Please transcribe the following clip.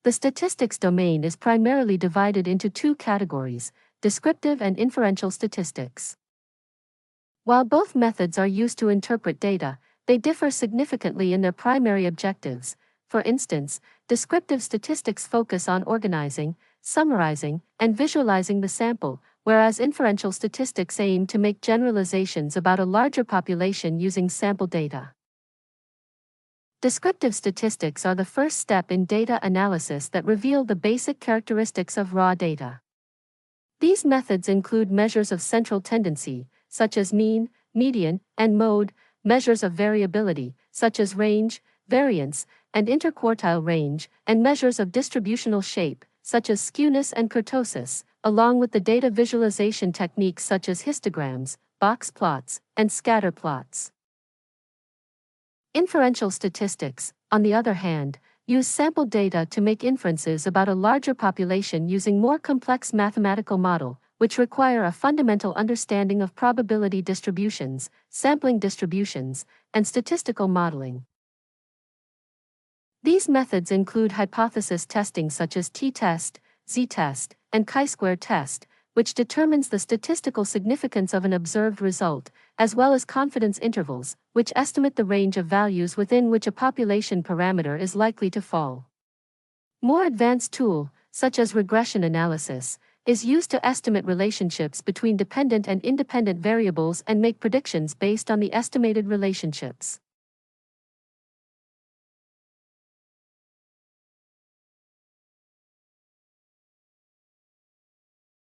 The statistics domain is primarily divided into two categories: descriptive and inferential statistics. While both methods are used to interpret data, they differ significantly in their primary objectives. For instance, descriptive statistics focus on organizing, summarizing, and visualizing the sample, whereas inferential statistics aim to make generalizations about a larger population using sample data. Descriptive statistics are the first step in data analysis that reveal the basic characteristics of raw data. These methods include measures of central tendency, such as mean, median, and mode, measures of variability, such as range, variance, and interquartile range, and measures of distributional shape, such as skewness and kurtosis, along with the data visualization techniques such as histograms, box plots, and scatter plots. Inferential statistics, on the other hand, use sample data to make inferences about a larger population using more complex mathematical model, which require a fundamental understanding of probability distributions, sampling distributions, and statistical modeling. These methods include hypothesis testing such as t-test, z-test, and chi-square test, which determines the statistical significance of an observed result, as well as confidence intervals, which estimate the range of values within which a population parameter is likely to fall. More advanced tool, such as regression analysis, is used to estimate relationships between dependent and independent variables and make predictions based on the estimated relationships.